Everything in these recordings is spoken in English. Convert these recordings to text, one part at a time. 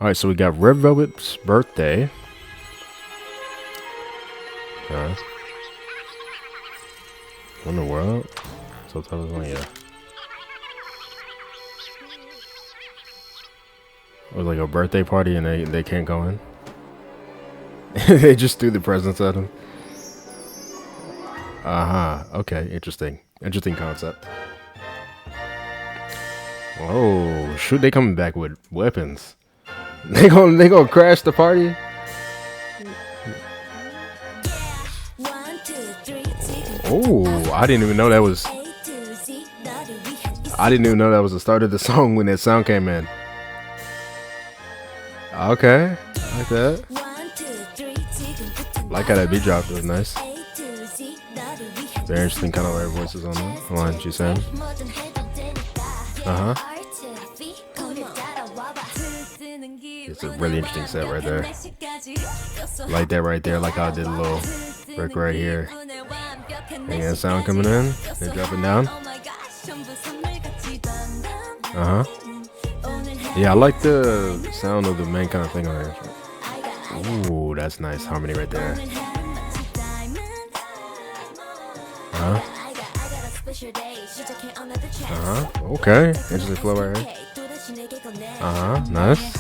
All right, so we got Red Velvet's birthday. In the world? So tell us when, yeah. It was like a birthday party and they can't go in. They just threw the presents at him. Okay, interesting. Interesting concept. Oh shoot, they coming back with weapons. They gonna crash the party? Oh, I didn't even know that was the start of the song when that sound came in. Okay, like that. Like how that beat dropped, it was nice. Very interesting kind of like voices on that line she sang. It's a really interesting set right there. Like that right there, like how I did a little break right here. And yeah, sound coming in, then drop it down. Yeah, I like the sound of the main kind of thing on there. Ooh, that's nice harmony right there. Okay, interesting flow right here. Nice.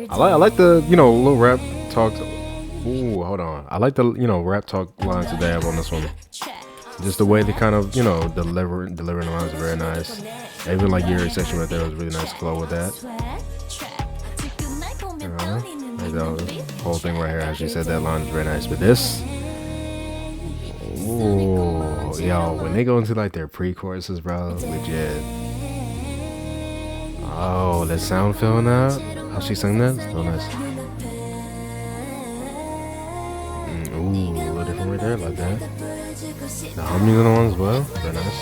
I like the little rap talk. Ooh, hold on. I like the rap talk lines that they have on this one. Just the way they kind of delivering the lines are very nice. Even like your section right there was really nice flow with that. The whole thing right here, as you said, that line is very nice. But this, ooh, yo, when they go into like their pre-choruses, bro, legit. Oh, that sound filling out. How she sang that? Still nice. Ooh, a little different right there, like that. The harmonies on the one as well, very nice.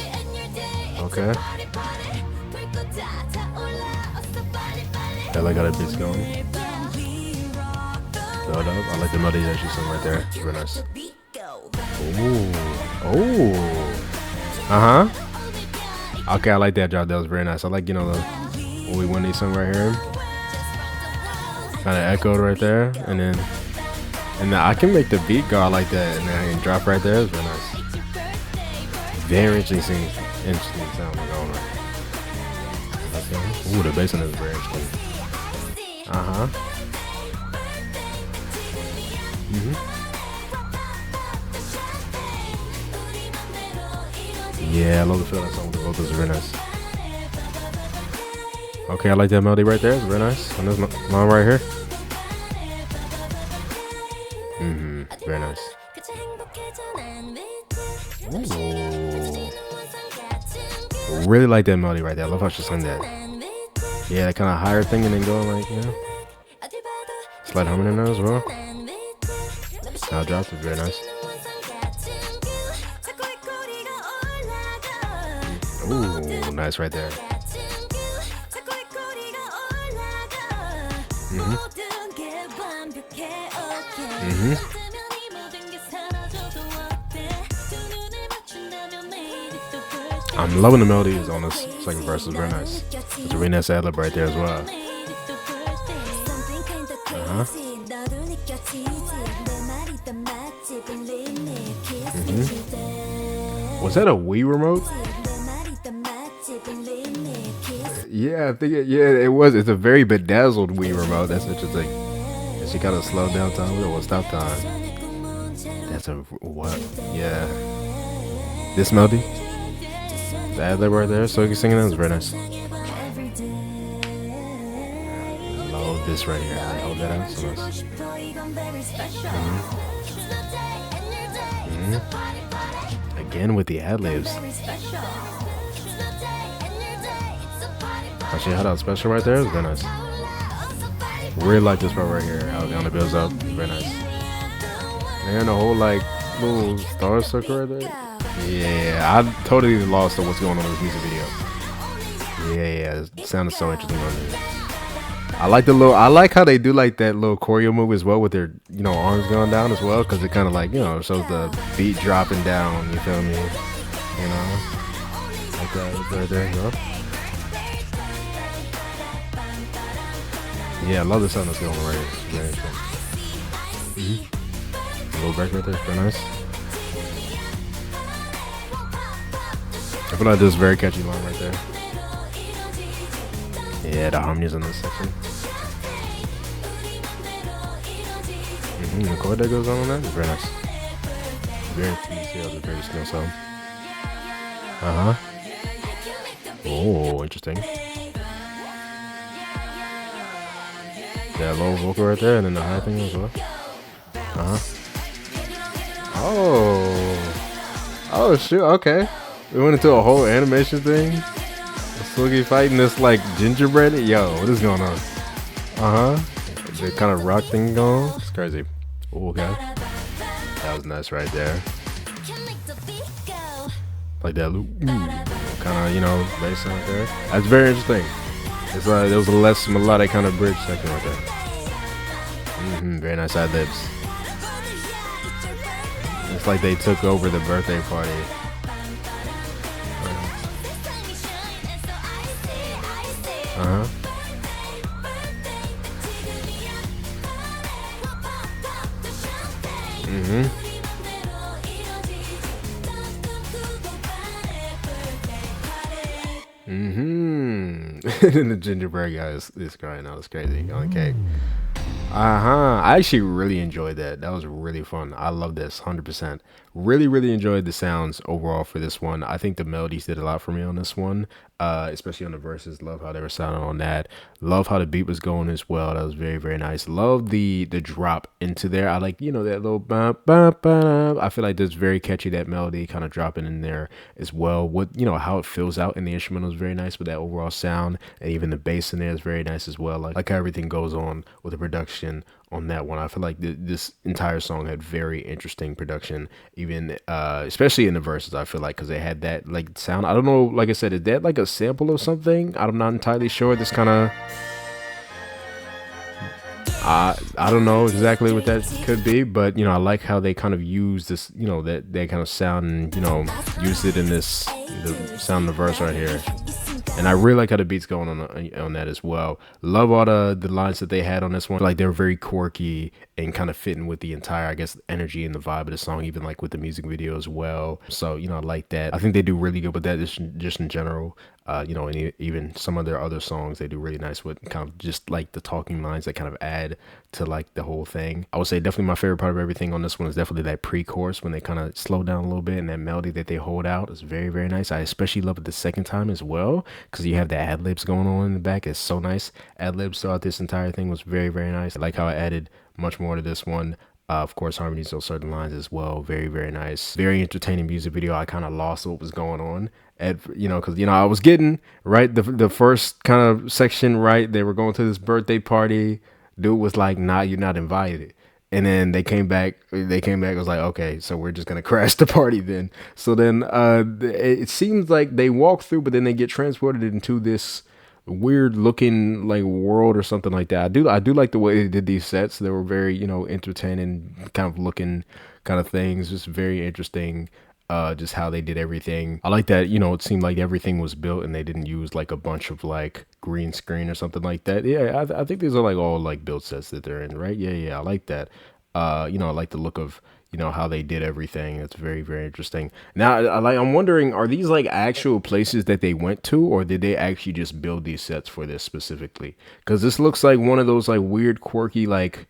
Okay. I like how that beat's going. Build up. I like the melody that she sang right there. Very nice. Ooh. Okay, I like that job. That was very nice. I like the when they sung right here. Kind of echoed right there, and then I can make the beat go like that, and then I can drop right there. It's very nice. Very interesting sound going on. Ooh, the bass on this is very interesting. Yeah, I love the feel of that song. The vocals are very nice. Okay, I like that melody right there. It's very nice. On this line right here. Very nice. Ooh. Really like that melody right there. I love how she sang that. Yeah, that kind of higher thing and then going like, slight harmony in there as well. Now drops it, very nice. Ooh, nice right there. I'm loving the melodies on this second verse. It's very nice. It's a really nice ad-lib right there as well. Was that a Wii remote? Yeah, I think it was. It's a very bedazzled Wii remote. That's interesting. And she kind of slowed down time. It was stop time. That's a what? Yeah. This melody, the ad-lib right there. So you can sing it. That was very nice. Love this right here. I hold that out. So nice. Again with the ad-libs. Actually, had out special right there. It's very nice. Really like this part right here. How it kind of builds up. Very nice. And the whole like little star circle right there. Yeah, I totally lost on what's going on in this music video. Yeah, it sounded so interesting on there. I like how they do like that little choreo move as well with their arms going down as well, because it kind of like shows the beat dropping down. You feel me? Like that right there, you know? Yeah, I love the sound that's going on right here. It's very interesting. A little break right there, very nice. I feel like this is a very catchy line right there. Yeah, the harmonies in this section. The chord that goes on that is very nice. Very easy, very small sound. Oh, interesting. Yeah, low vocal right there, and then the high thing as well. Oh shoot, okay. We went into a whole animation thing. Sluggy fighting this like gingerbread. Yo, what is going on? The kind of rock thing going on. It's crazy. Oh, okay. That was nice right there. Like that loop. Kind of, you know, bass out there. That's very interesting. It's like there was a less melodic kind of bridge section right there. Very nice ad libs. It's like they took over the birthday party. And the gingerbread guy is crying out. It's crazy on cake. I actually really enjoyed that. That was really fun. I love this 100%. Really enjoyed the sounds overall for this one. I think the melodies did a lot for me on this one, especially on the verses. Love how they were sounding on that. Love how the beat was going as well. That was very nice. Love the drop into there. I like, you know, that little bump. I feel like that's very catchy, that melody kind of dropping in there as well. What, you know, how it fills out in the instrumental is very nice, but that overall sound and even the bass in there is very nice as well. Like how everything goes on with the production on that one. I feel like this entire song had very interesting production, even especially in the verses. I feel like because they had that like sound. I don't know, like I said, is that like a sample of something? I'm not entirely sure. This kind of I don't know exactly what that could be, but you know, I like how they kind of use this, you know, that kind of sound and, you know, use it in this the sound of the verse right here. And I really like how the beat's going on that as well. Love all the lines that they had on this one. Like they're very quirky and kind of fitting with the entire, I guess, energy and the vibe of the song, even like with the music video as well. So, you know, I like that. I think they do really good with that just in general. You know, and even some of their other songs, they do really nice with kind of just like the talking lines that kind of add to like the whole thing. I would say definitely my favorite part of everything on this one is definitely that pre-chorus when they kind of slow down a little bit, and that melody that they hold out is very nice. I especially love it the second time as well, because you have the ad libs going on in the back. It's so nice. Ad libs throughout this entire thing was very nice. I like how I added much more to this one. Of course, harmonies on certain lines as well. Very nice. Very entertaining music video. I kind of lost what was going on at, you know, because, you know, I was getting right the first kind of section right. They were going to this birthday party. Dude was like, nah, you're not invited. And then they came back. It was like, okay, so we're just gonna crash the party then. So then it seems like they walk through, but then they get transported into this weird looking like world or something like that. I do like the way they did these sets. They were very, you know, entertaining kind of looking kind of things. Just very interesting. Just how they did everything. I like that, you know, it seemed like everything was built and they didn't use like a bunch of like green screen or something like that. Yeah, I think these are like all like build sets that they're in, right? Yeah, I like that. You know, I like the look of, you know, how they did everything. It's very interesting. Now, I'm wondering, are these like actual places that they went to, or did they actually just build these sets for this specifically? Because this looks like one of those like weird, quirky, like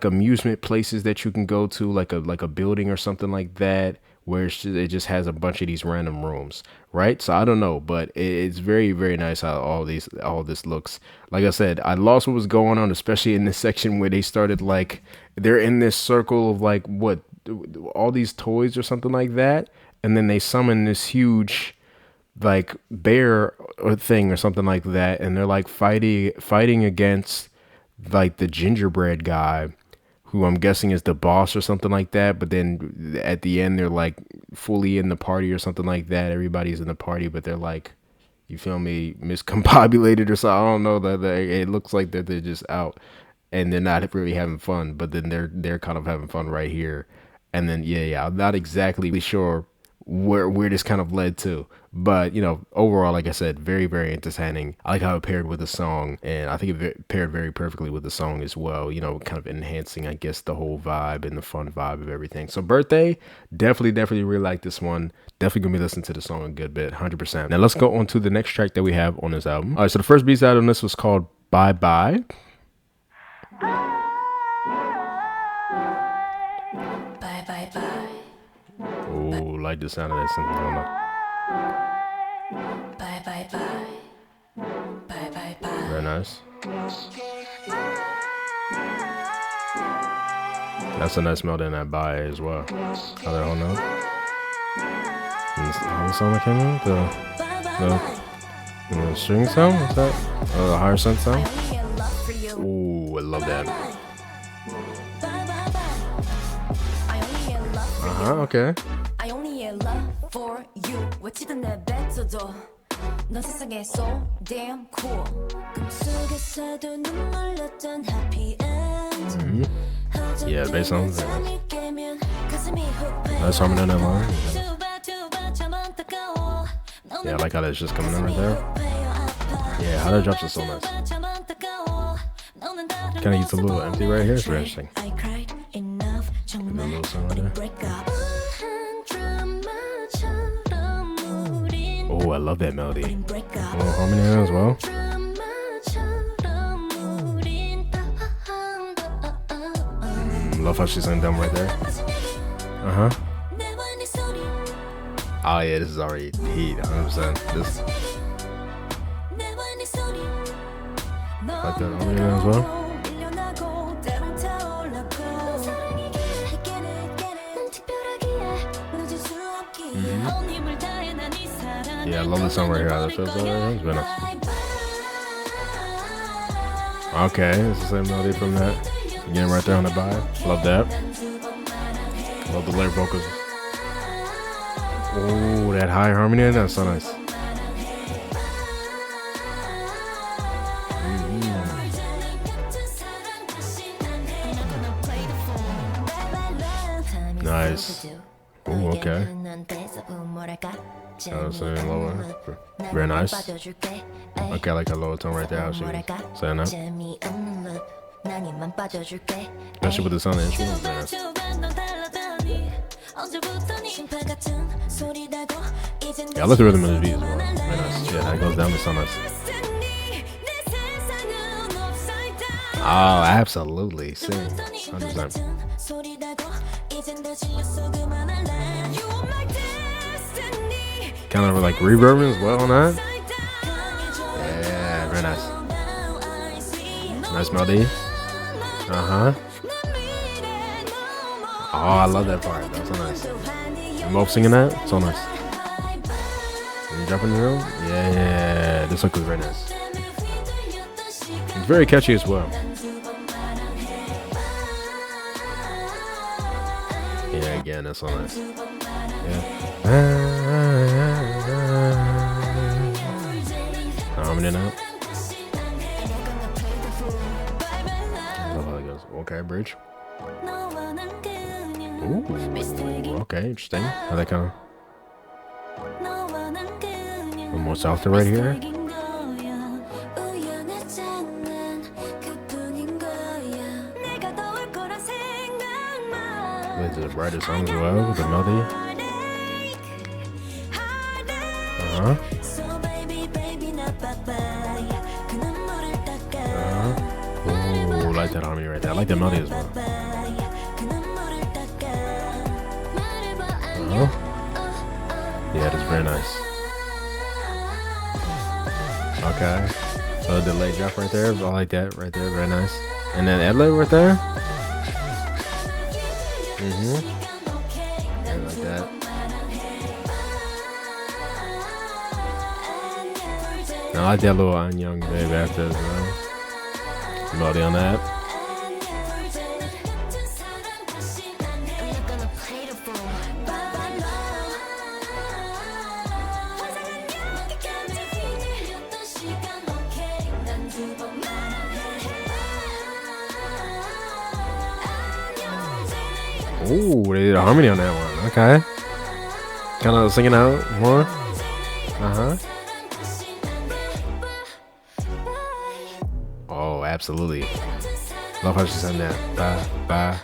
amusement places that you can go to, like a building or something like that, where it just has a bunch of these random rooms, right? So I don't know, but it's very nice how all this looks. Like I said, I lost what was going on, especially in this section where they started like they're in this circle of like what, all these toys or something like that, and then they summon this huge like bear or thing or something like that, and they're like fighting against like the gingerbread guy, who I'm guessing is the boss or something like that. But then at the end, they're like fully in the party or something like that. Everybody's in the party, but they're like, you feel me, miscombobulated or something. I don't know, that it looks like that they're just out and they're not really having fun, but then they're kind of having fun right here. And then, yeah, I'm not exactly sure where this kind of led to. But, you know, overall, like I said, very, very entertaining. I like how it paired with the song, and I think it paired very perfectly with the song as well, you know, kind of enhancing, I guess, the whole vibe and the fun vibe of everything. So Birthday, definitely really like this one. Definitely gonna be listening to the song a good bit, 100%. Now let's go on to the next track that we have on this album. All right, so the first B-side on this was called Bye Bye. Bye bye bye. Oh, like the sound of that. I don't know. Bye bye bye. Bye bye bye. Very nice. That's a nice melody in that bye as well. How that whole note. How the song that came in? The string sound? What's that? The higher synth sound? Ooh, I love that. Okay. I only have love for you. 외치던 내 뱉어도 넌 세상에 so damn cool. 꿈속에서도 눈물 났던 happy end. Yeah, the bass sounds nice. Nice harmony in that line. Yeah, I like how that's just coming in right there. Yeah, how that drops is so nice. Kind of gets a little empty right here. It's very interesting. A little song right there. Oh, I love that melody. A little harmony in it as well. Love how she's singing dumb right there. Oh yeah, this is already heat, 100%. This like that harmony in it as well. Yeah, I love this song right here. How that feels. It's been nice. Okay, it's the same melody from that. Again, right there on the bye. Love that. Love the layer vocals. Oh, that high harmony in that's so nice. Nice. Oh, okay. Lower. Very nice. Okay, I like that lower tone right there. How she was saying that. Especially with the sound of the instrument. Very nice. Yeah, I like the rhythm of the beat as well. Very nice. Yeah, how it goes down is so nice. Oh, absolutely. Sing. 100%. Kind of like reverbing as well on that. Yeah, very nice. Nice melody. Oh, I love that part. That's so nice. And both singing that, so nice. When you drop in the room, yeah, this hook is very nice. It's very catchy as well. Yeah, again, that's so nice. Yeah. Harmony now. Okay, bridge. Ooh, okay, interesting. How that kind of a little more softer right here. Leads to the brighter song as well with the melody. Ooh, I like that harmony right there. I like that melody as well. Yeah, that's very nice. Okay. So the delay drop right there. I like that right there. Very nice. And then ad-lib right there. Yeah, like that. I like that little I'm Young Babe after as well. Melody on that. Ooh, they did a harmony on that one. Okay. Kind of singing out more. Oh, absolutely. Love how she sang that. Bye, bye,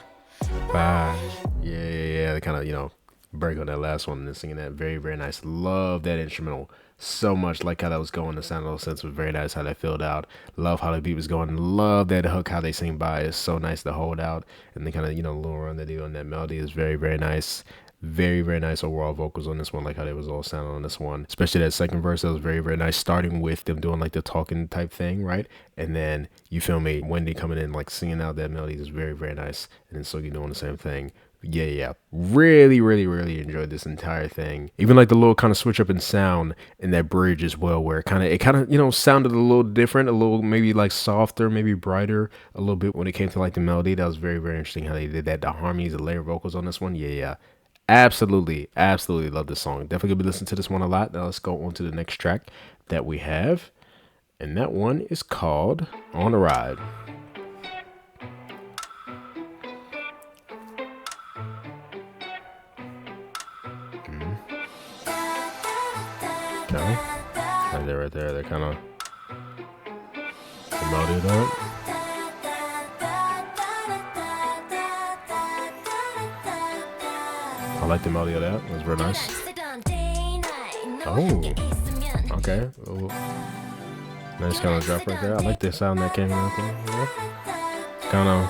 bye. Yeah. Kind of, break on that last one and then singing that. Very, very nice. Love that instrumental so much. Like how that was going. The sound of those synths was very nice. How that filled out. Love how the beat was going. Love that hook. How they sing by. It's so nice to hold out. And the kind of, little run they do on that melody is very, very nice. Very, very nice overall vocals on this one, like how they was all sounding on this one. Especially that second verse, that was very, very nice. Starting with them doing like the talking type thing, right? And then, you feel me, Wendy coming in, like singing out that melody is very, very nice. And then Sugi doing the same thing. Yeah. Really, really, really enjoyed this entire thing. Even like the little kind of switch up in sound in that bridge as well, where it kind of, sounded a little different, a little maybe like softer, maybe brighter a little bit when it came to like the melody. That was very, very interesting how they did that. The harmonies, the layer vocals on this one. Yeah. Absolutely love this song. Definitely gonna be listening to this one a lot. Now let's go on to the next track that we have, and that one is called On a Ride. Okay, right there. They're kind of melodied up. I like the melody of that. It was very nice. Oh, okay. Ooh. Nice kind of drop right there. I like the sound that came out there. Yeah. Kind of.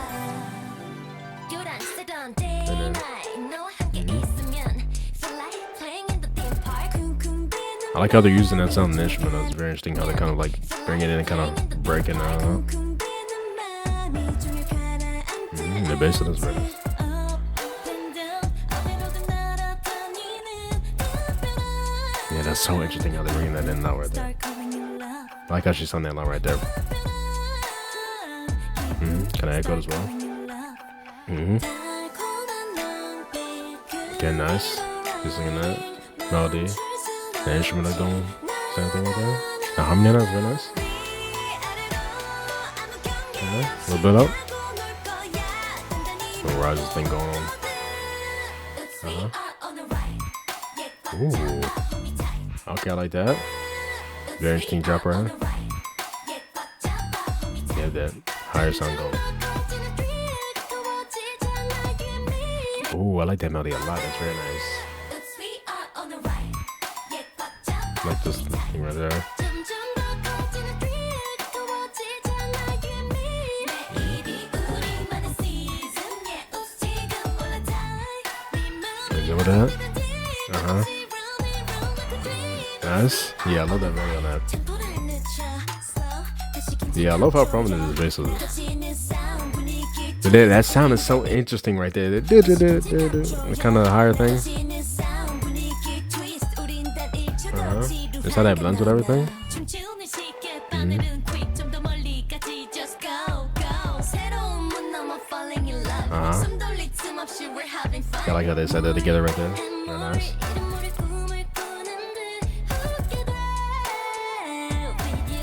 And then, I like how they're using that sound in the instrument. That was very interesting how they kind of like bring it in and kind of break it out. The bass of this very nice. Yeah, that's so interesting how they're bringing that in now right there. I like how she sung that line right there. Kind of echoed as well. Okay, nice. She's singing that melody. The instrument is doing same thing right there. The harmony is very nice. Okay, a little bit up. Little Rises thing going on. Ooh. Okay, I like that. Very interesting drop right here. Yeah, that higher sound going. Ooh, I like that melody a lot. That's very nice. I like this thing right there. Good with that. Nice. Yeah, I love that melody on that. Yeah, I love how prominent this bass is. But that sound is so interesting right there. The kind of higher thing. It's how that blends with everything. I like how they said that together right there. Very nice.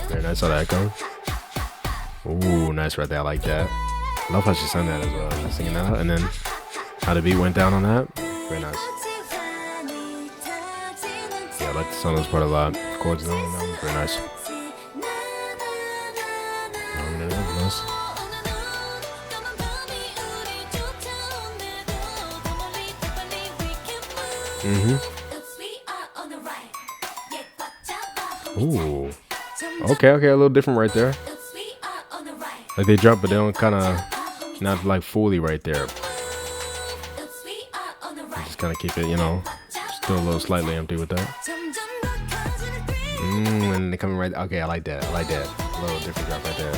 Very nice how that echo. Ooh, nice right there. I like that. Love how she sang that as well. Just singing that out. And then how the beat went down on that. Very nice. Yeah, I like the sound of this part a lot. Chords down on that one. Very nice. Nice. Ooh. Okay, a little different right there. Like they jump, but they don't kind of, not like fully right there. Just kind of keep it, still a little slightly empty with that. And they coming right. Okay, I like that. A little different drop right there.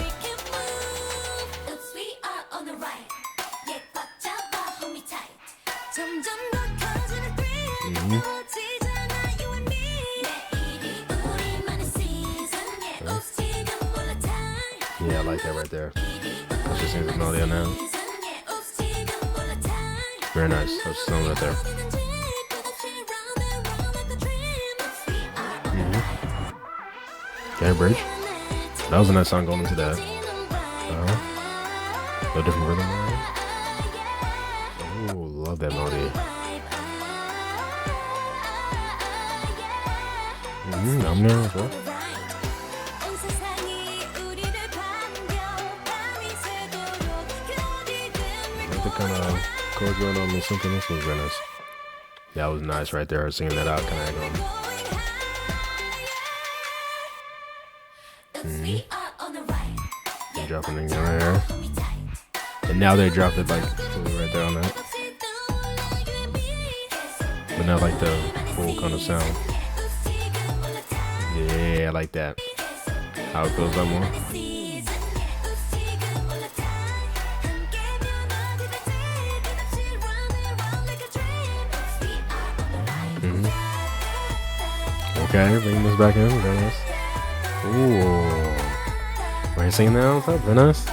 Yeah, I like that right there. Let's just sing the melody on that. Very nice. Let's just sing right there. Okay, bridge. That was a nice song going into that. A little different rhythm. Oh, love that melody. I'm there as well. 온 세상이 우리를 반겨 밤이 새도록 그 어디든 The kind of chord going on with something else was very nice. That was nice right there, singing that out, kind of going. We are on the right. They dropping it in there, and now they dropped it like right there on that, but not like the full kind of sound. Yeah, I like that. How it goes up more. Okay, bringing this back in. Very nice. Ooh. Are you singing that on top? Very nice.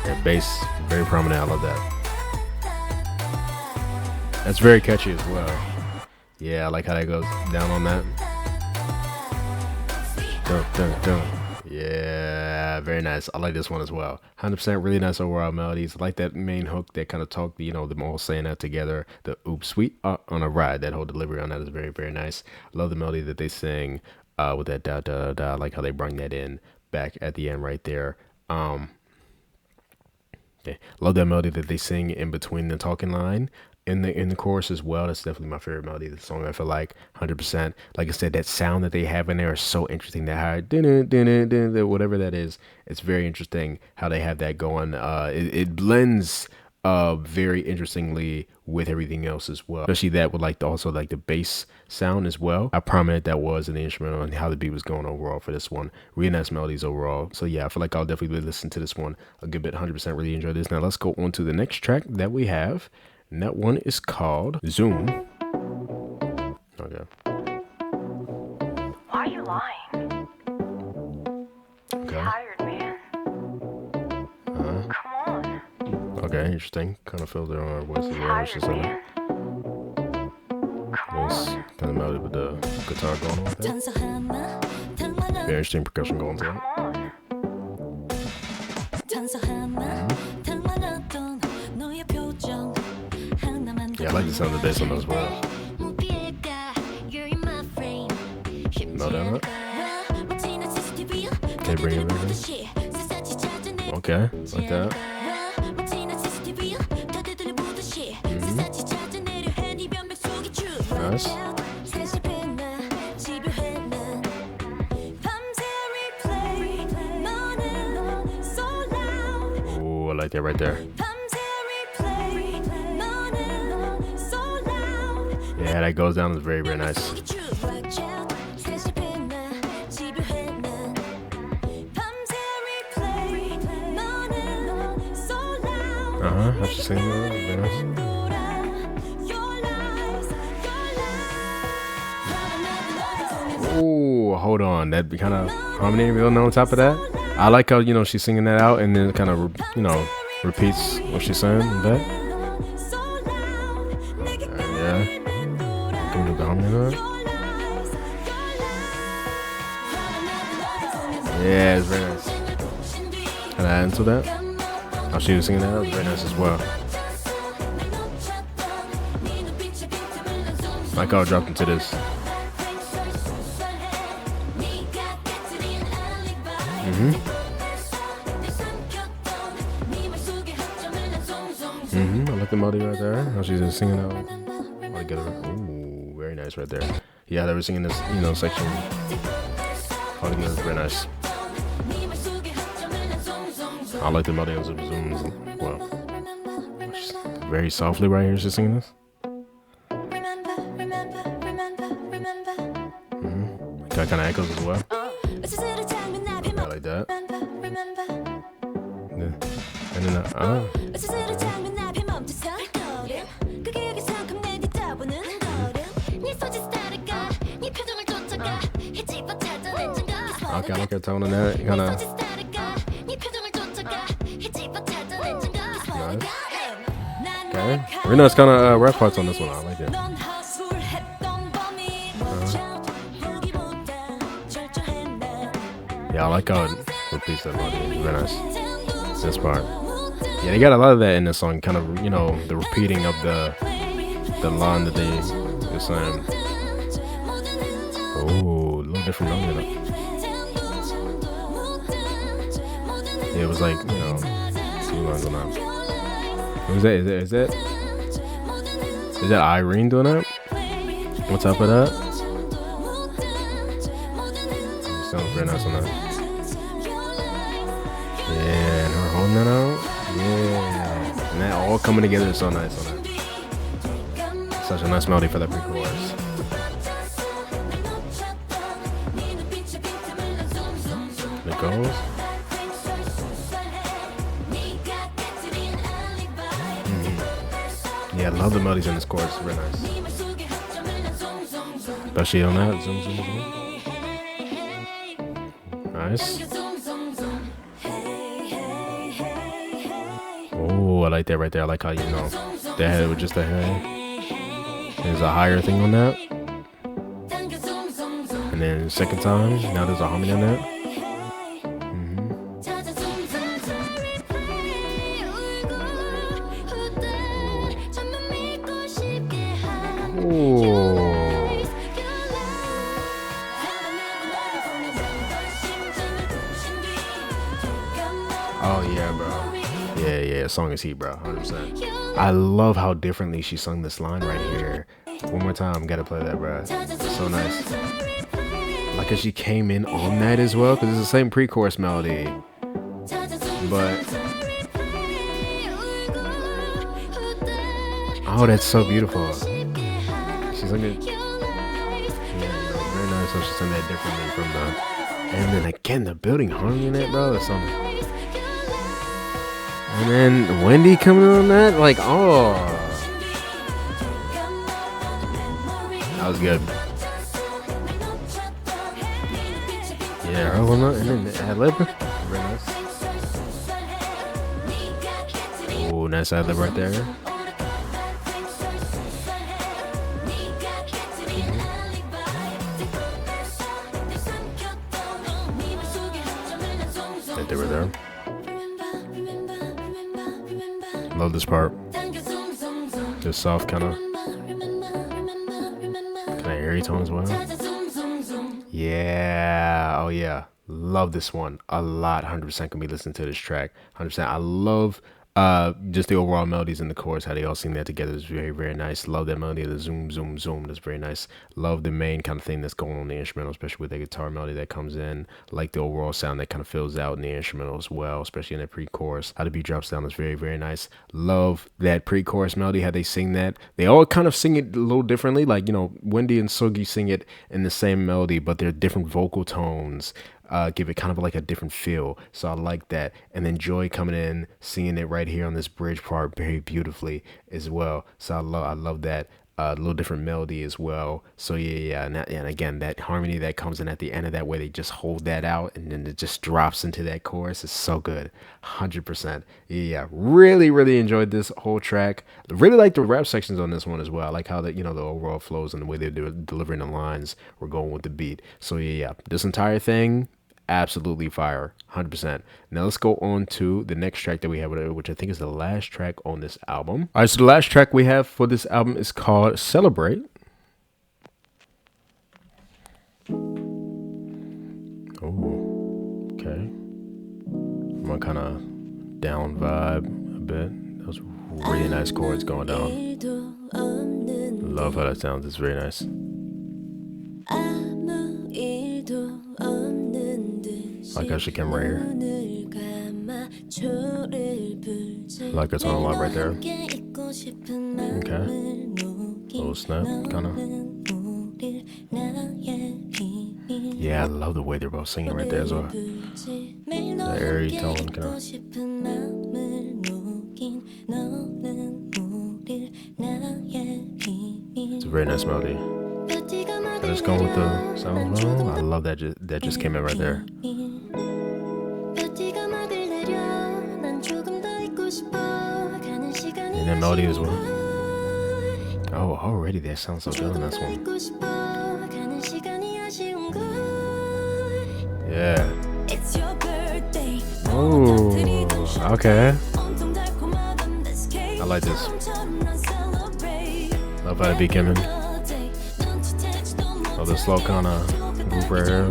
That bass, very prominent. I love that. That's very catchy as well. Yeah, I like how that goes down on that. Dun, dun, dun. Yeah, very nice. I like this one as well. 100% really nice overall melodies. I like that main hook that kind of talk, you know, them all saying that together. The oops, sweet on a ride. That whole delivery on that is very, very nice. Love the melody that they sing with that da da da. I like how they bring that in back at the end right there. Yeah, love that melody that they sing in between the talking line. In the chorus as well. That's definitely my favorite melody of the song. I feel like 100%. Like I said, that sound that they have in there is so interesting. That high, whatever that is, it's very interesting how they have that going. It blends very interestingly with everything else as well. Especially that with like also like the bass sound as well. How prominent that was in the instrumental and how the beat was going overall for this one. Really nice melodies overall. So yeah, I feel like I'll definitely listen to this one a good bit. 100% really enjoy this. Now let's go on to the next track that we have. And that one is called Zoom. Okay. Why are you lying? Okay. Tired, man. Come on. Okay, interesting. Kind of feels their own voice as well. She's Tired, in man. it. Come Nice. on. Kind of melody with the guitar going on with that. 단서 하나 당만한 Very interesting percussion going through it. Come on. 단서 하나 당만했던 너의 표정 하나만 Yeah, I like the sound of the bass on that as well. 못 피해가 You're in my frame No, they're not. Can bring it back in? Okay, like that. Nice. Ooh, I like that right there. Yeah, that goes down is very, very nice. How she singing that? Very nice. Ooh, hold on. That kind of harmony on top of that. I like how, you know, she's singing that out and then kind of, you know, repeats what she's saying in that. Yeah. Give me the harmony on that. Yeah, it's very nice. Can I add into that? How she was singing that was very nice as well. Like how I dropped into this. I like the melody right there. How she's just singing out all together. Ooh, very nice right there. Yeah, they were singing this, you know, section all together. Very nice. I like the melody on Zoom as well. She's very softly right here. She's singing this. That kind of echoes as well. I like that. And then okay, I like her tone on that. Kind of nice. Okay, really nice kind of rap parts on this one. I like it. Yeah, I like how it repeats that melody. Very nice. This part. Yeah, they got a lot of that in this song. Kind of, you know, the repeating of the the line that they were saying. Oh, a little different melody. Yeah, it was like, you know, 2 lines on that. Who's that? Is that Irene doing that? On top of that? It sounds very nice on that. Yeah, and her holding that out. Yeah. And that all coming together is so nice on that. Such a nice melody for that pre-chorus. It goes. Yeah, I love the melodies in this chorus. It's very nice. Especially on that. Zoom, zoom, zoom. Nice. Oh, I like that right there. I like how, you know, the head with just the head. There's a higher thing on that. And then the second time, now there's a harmony on that. Oh yeah, bro. Yeah, song is heat, bro. 100%. I love how differently she sung this line right here. One more time, gotta play that, bro. It's so nice. Like how she came in on that as well, because it's the same pre-chorus melody. But oh, that's so beautiful. She's like it. Yeah, very nice how she sung that differently from the. And then again, the building harmony in that, bro. That's something. And then Wendy coming on that, like, oh, that was good. Yeah, her one, and then the ad-lib, very nice. Oh, nice ad-lib right there. Right there, right there. Love this part. Just soft kind of airy tone as well. Yeah. Oh yeah. Love this one a lot. 100% can be listening to this track. 100%. I love just the overall melodies in the chorus, how they all sing that together is very, very nice. Love that melody, the zoom, zoom, zoom. That's very nice. Love the main kind of thing that's going on in the instrumental, especially with the guitar melody that comes in. Like the overall sound that kind of fills out in the instrumental as well, especially in the pre-chorus. How the beat drops down is very, very nice. Love that pre-chorus melody, how they sing that. They all kind of sing it a little differently. Like, you know, Wendy and Sugi sing it in the same melody, but they're different vocal tones. Give it kind of like a different feel, so I like that. And then Joy coming in, singing it right here on this bridge part very beautifully as well. So I love that. A little different melody as well. So yeah, and again, that harmony that comes in at the end of that, where they just hold that out and then it just drops into that chorus, is so good. 100%. Yeah, really, really enjoyed this whole track. Really like the rap sections on this one as well. I like how the, you know, the overall flows and the way they're delivering the lines were going with the beat. So yeah, this entire thing, absolutely fire. 100%. Now let's go on to the next track that we have, which I think is the last track on this album. All right, so the last track we have for this album is called Celebrate. Oh, okay. I'm on kind of down vibe a bit. Those really nice chords going down. Love how that sounds. It's very nice. Like how she came right here. Like it's on a lot right there. Okay. Little snap, kind of. Yeah, I love the way they're both singing right there as well. The airy tone, kind of. It's a very nice melody. And it's going with the sound as well. I love that. That just came in right there. And that melody as well. Oh, already that sounds so good on this one. Yeah. Oh, okay. I like this. Love Love how the beat came in. Oh, the slow kind of group right here.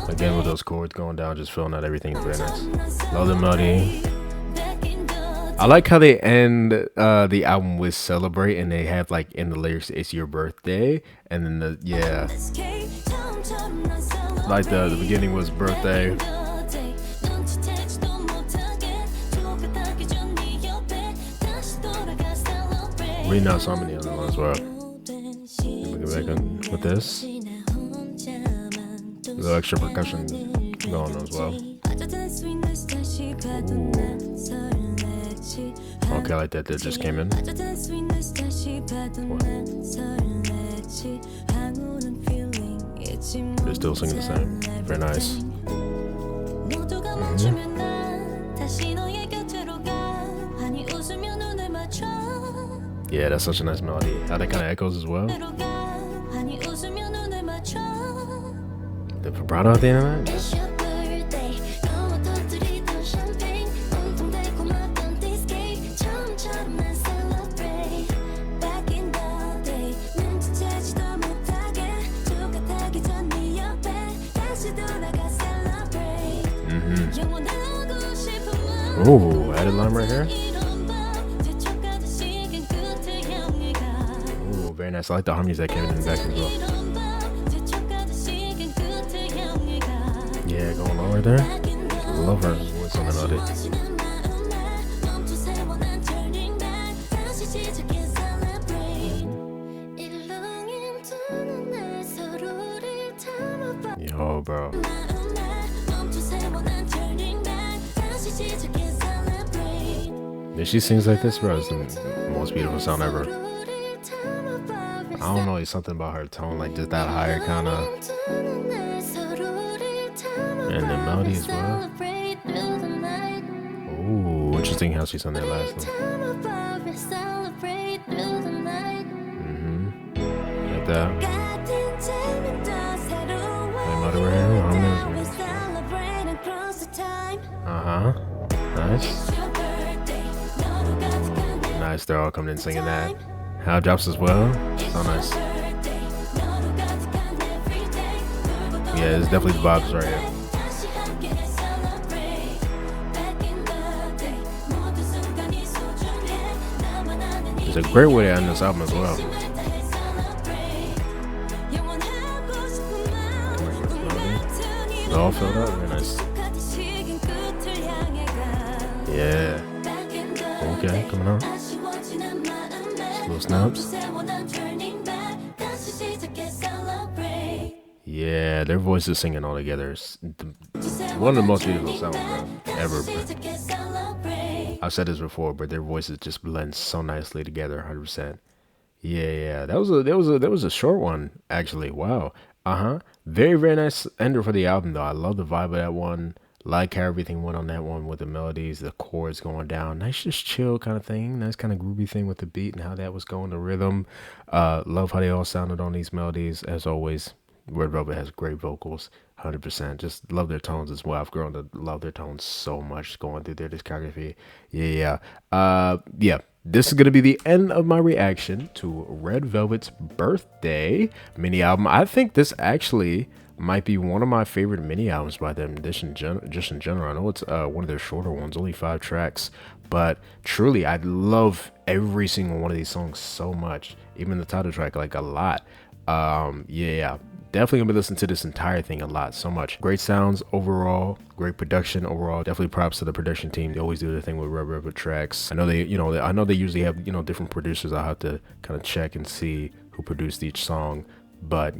Again with those chords going down, just feeling out everything. Very nice. Love the melody. I like how they end the album with "Celebrate" and they have like in the lyrics, "It's your birthday," and then like the beginning was "birthday." Really nice harmony on that one as well. Look it back on with this. A little extra percussion going on as well. Ooh. Okay, I like that. That just came in. They're still singing the same. Very nice. Yeah, that's such a nice melody. How that kind of echoes as well. The vibrato at the end of that. Ooh, added line right here. Ooh, very nice. I like the harmonies that came in the back as well. Yeah, going on right there. Love her voice on the melody. Yo, bro. If she sings like this, bro, it's the most beautiful sound ever. I don't know, it's something about her tone, like just that higher kind of, and the melody as well. Ooh, interesting how she sung that last one. Like that. Melody right here. Nice. Nice, they're all coming in singing that. How drops as well. So nice. Yeah, it's definitely the vibes right here. It's a great way to end this album as well. It's all filled up, very nice. Yeah. Okay, coming on. Little snaps. Yeah, their voices singing all together is one of the most beautiful sounds ever. I've said this before, but their voices just blend so nicely together, 100%. Yeah, that was a short one actually. Wow. Very, very nice ender for the album though. I love the vibe of that one. Like how everything went on that one with the melodies, the chords going down. Nice, just chill kind of thing. Nice kind of groovy thing with the beat and how that was going, the rhythm. Love how they all sounded on these melodies. As always, Red Velvet has great vocals, 100%. Just love their tones as well. I've grown to love their tones so much going through their discography. Yeah. This is going to be the end of my reaction to Red Velvet's Birthday mini album. I think this actually might be one of my favorite mini albums by them, just in general. I know it's one of their shorter ones, only 5 tracks, but truly, I love every single one of these songs so much, even the title track, like a lot. Definitely gonna be listening to this entire thing a lot, so much. Great sounds overall, great production overall. Definitely props to the production team. They always do their thing with Red Velvet tracks. I know they usually have, different producers. I'll have to kind of check and see who produced each song. But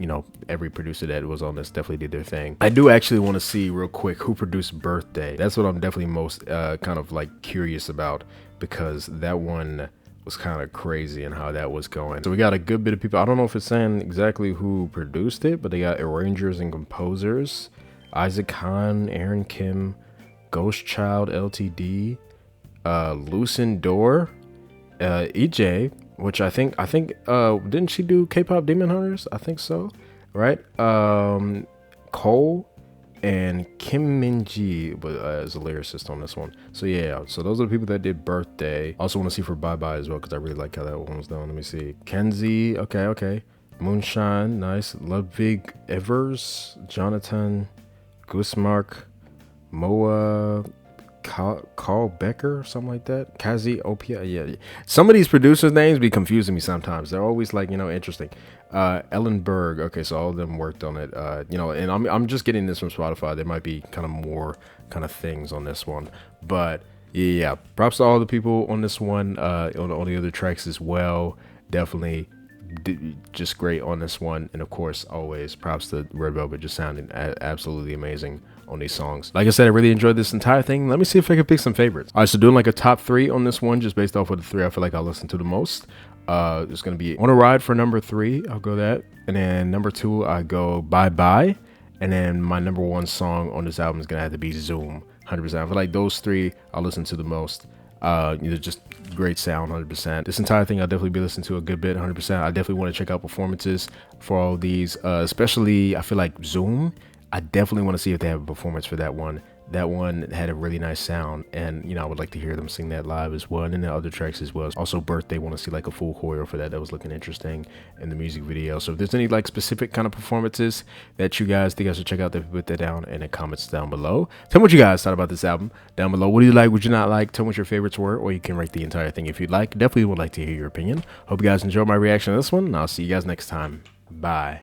every producer that was on this definitely did their thing. I do actually want to see real quick who produced Birthday. That's what I'm definitely most kind of like curious about, because that one was kind of crazy and how that was going. So we got a good bit of people. I don't know if it's saying exactly who produced it, but they got arrangers and composers: Isaac Khan, Aaron Kim, Ghost Child Ltd, Lucen Door, EJ, which I think didn't she do K-pop Demon Hunters? I think so, right? Cole, and Kim Min-ji as a lyricist on this one. So yeah, so those are the people that did Birthday. Also want to see for Bye Bye as well, because I really like how that one was done. Let me see. Kenzie, okay. Moonshine, nice. Ludwig Evers, Jonathan Gusmark, Moa, Carl Becker, something like that. Kazi Opia, yeah. Some of these producers' names be confusing me sometimes. They're always like, interesting. Ellen Berg, okay, so all of them worked on it. And I'm just getting this from Spotify. There might be kind of more kind of things on this one, but yeah, props to all the people on this one. On the other tracks as well. Definitely just great on this one, and of course always props to Red Velvet, just sounding absolutely amazing on these songs. Like I said, I really enjoyed this entire thing. Let me see if I can pick some favorites. All right, so doing like a top 3 on this one, just based off of the 3 I feel like I'll listen to the most. It's gonna be On a Ride for number 3, I'll go that, and then number 2 I go Bye Bye, and then my number 1 song on this album is gonna have to be Zoom. 100%. I feel like those 3 I'll listen to the most. Just great sound. 100%. This entire thing I'll definitely be listening to a good bit. 100%. I definitely want to check out performances for all these, especially I feel like Zoom. I definitely want to see if they have a performance for that one. That one had a really nice sound, and I would like to hear them sing that live as well, and then the other tracks as well. Also Birthday, want to see like a full choreo for that. That was looking interesting in the music video. So if there's any like specific kind of performances that you guys think I should check out, then put that down in the comments down below. Tell me what you guys thought about this album down below. What do you like, what you not like? Tell me what your favorites were, or you can rate the entire thing if you'd like. Definitely would like to hear your opinion. Hope you guys enjoyed my reaction to this one, and I'll see you guys next time. Bye.